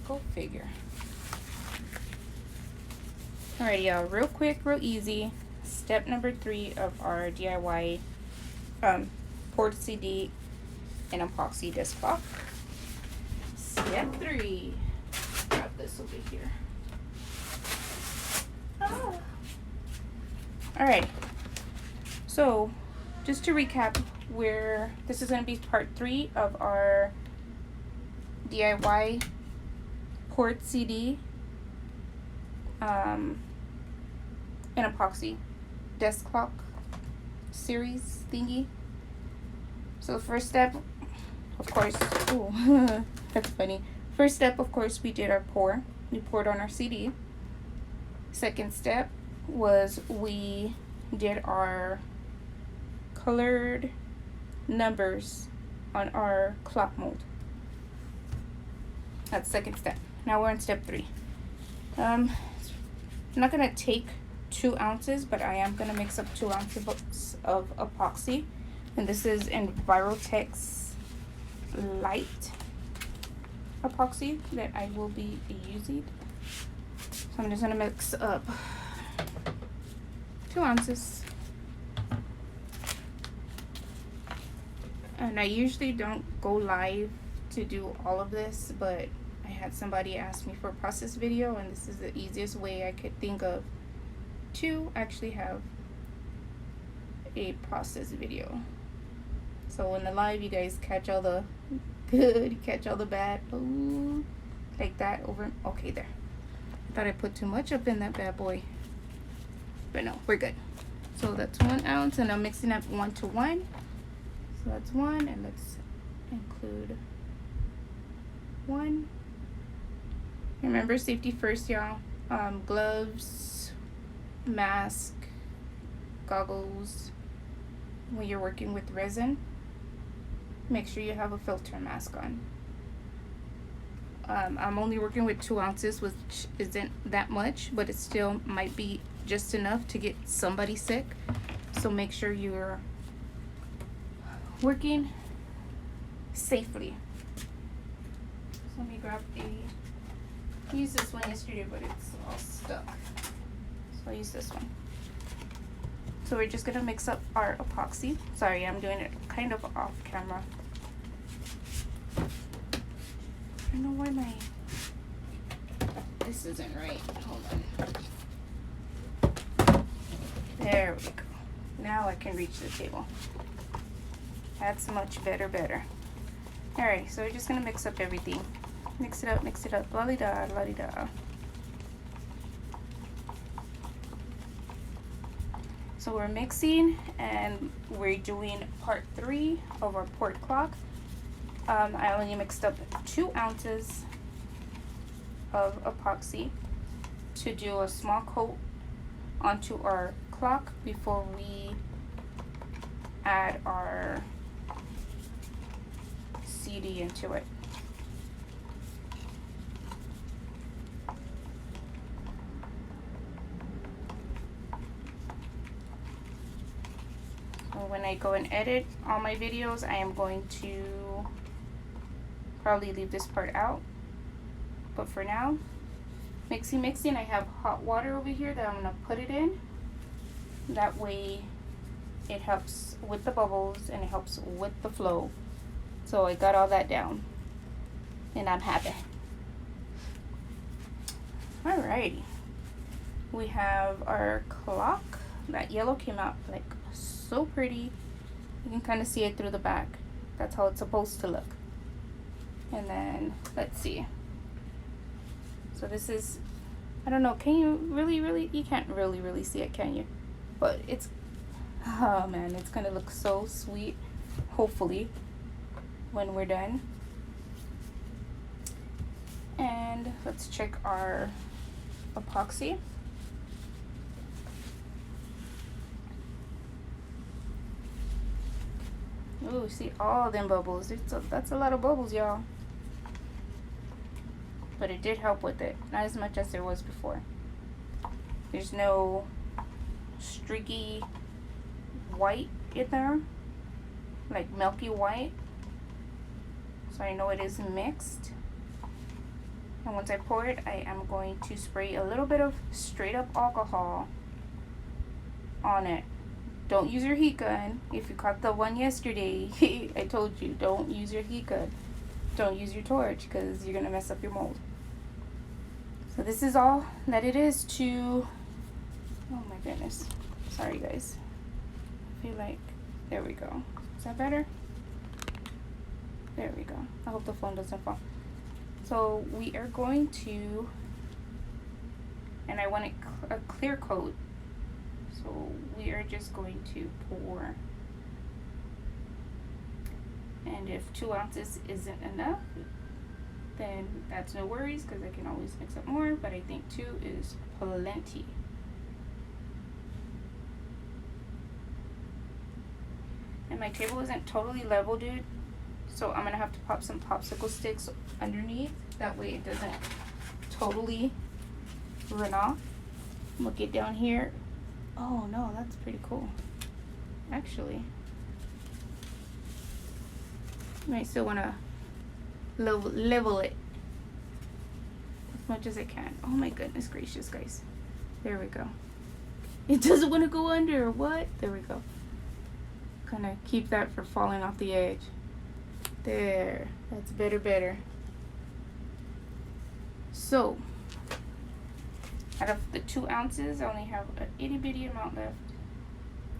Go figure. Alrighty, y'all. Real quick, real easy. Step number 3 of our DIY poured CD and epoxy disc clock. Step 3. Grab this over here. Alright. So, just to recap, this is going to be part 3 of our DIY poured CD and epoxy desk clock series thingy. So the first step, of course, ooh, that's funny. First step, of course, we did our pour. We poured on our CD. Second step was we did our colored numbers on our clock mold. That's second step. Now we're on step 3. I'm not gonna take 2 ounces, but I am gonna mix up 2 ounces of epoxy, and this is Envirotex light epoxy that I will be using. So I'm just gonna mix up 2 ounces. And I usually don't go live to do all of this, but I had somebody ask me for a process video, and this is the easiest way I could think of to actually have a process video. So in the live, you guys catch all the good, you catch all the bad. Ooh, like that over. Okay, there. I thought I put too much up in that bad boy, but no, we're good. So that's 1 ounce, and I'm mixing up 1 to 1. So that's 1, and let's include 1. Remember, safety first, y'all. Gloves, mask, goggles. When you're working with resin, make sure you have a filter mask on. I'm only working with 2 ounces, which isn't that much, but it still might be just enough to get somebody sick. So make sure you're working safely. So let me grab I used this one yesterday, but it's all stuck. So I use this one. So we're just gonna mix up our epoxy. Sorry, I'm doing it kind of off camera. I don't know why this isn't right. Hold on. There we go. Now I can reach the table. That's much better. Alright, so we're just gonna mix up everything. Mix it up, la-di-da, la-di-da. So we're mixing, and we're doing part 3 of our poured clock. I only mixed up 2 ounces of epoxy to do a small coat onto our clock before we add our CD into it. When I go and edit all my videos, I am going to probably leave this part out, but for now, mixing. I have hot water over here that I'm gonna put it in. That way it helps with the bubbles and it helps with the flow. So I got all that down and I'm happy. Alrighty, we have our clock. That yellow came out like so pretty. You can kind of see it through the back. That's how it's supposed to look. And then let's see. So this is, I don't know, can you really, you can't really see it, can you? But it's, oh man, it's gonna look so sweet, hopefully, when we're done. And let's check our epoxy. Ooh, see all them bubbles. That's a lot of bubbles, y'all. But it did help with it. Not as much as there was before. There's no streaky white in there. Like milky white. So I know it is mixed. And once I pour it, I am going to spray a little bit of straight up alcohol on it. Don't use your heat gun. If you caught the one yesterday, I told you, don't use your heat gun. Don't use your torch because you're going to mess up your mold. So this is all that it is to, oh my goodness. Sorry guys. I feel like, there we go. Is that better? There we go. I hope the phone doesn't fall. So we are going to, and I want a clear coat. So we are just going to pour. And if 2 ounces isn't enough, then that's no worries because I can always mix up more, but I think 2 is plenty. And my table isn't totally level, dude. So I'm gonna have to pop some popsicle sticks underneath. That way it doesn't totally run off. We'll get down here. Oh no, that's pretty cool. Actually, I might still wanna level it as much as I can. Oh my goodness gracious, guys. There we go. It doesn't want to go under. What? There we go. Kind of keep that from falling off the edge. There. That's better. So, out of the 2 ounces, I only have an itty bitty amount left.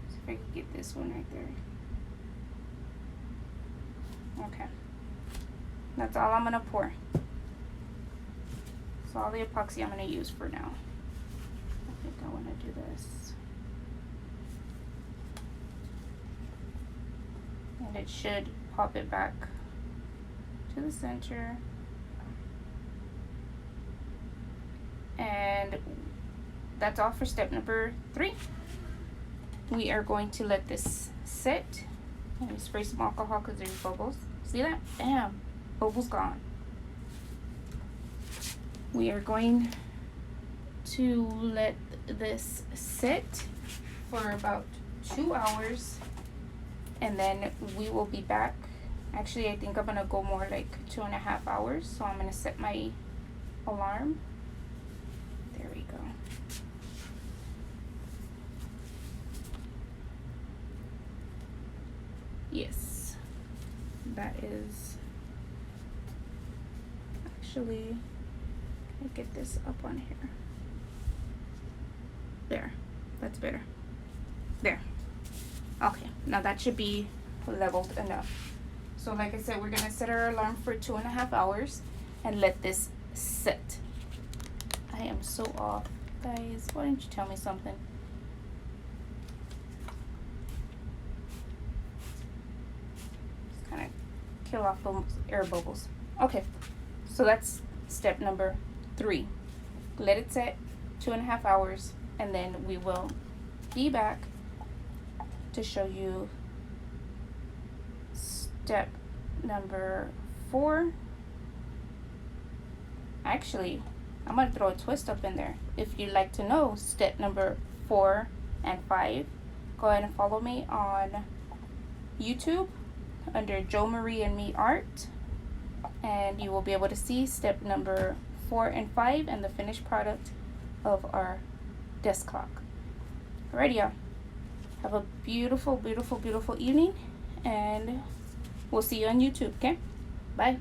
See if I can get this one right there. Okay. That's all I'm gonna pour. That's all the epoxy I'm gonna use for now. I think I wanna do this. And it should pop it back to the center. And that's all for step number 3. We are going to let this sit. Let me spray some alcohol because there's bubbles. See that? Damn, bubbles gone. We are going to let this sit for about 2 hours and then we will be back. Actually, I think I'm gonna go more like 2.5 hours. So I'm gonna set my alarm. There we go. Yes, that is actually, let me get this up on here. There, that's better. There. Okay, now that should be leveled enough. So like I said, we're gonna set our alarm for 2.5 hours and let this sit. I am so off, guys. Why didn't you tell me something? Just kind of kill off those air bubbles. Okay, so that's step number 3. Let it set 2.5 hours and then we will be back to show you step number 4. Actually, I'm gonna throw a twist up in there. If you'd like to know step number 4 and 5, go ahead and follow me on YouTube under JoMarie-N-Me Art, and you will be able to see step number 4 and 5 and the finished product of our desk clock. Alrighty, y'all. Have a beautiful, beautiful, beautiful evening, and we'll see you on YouTube, okay? Bye.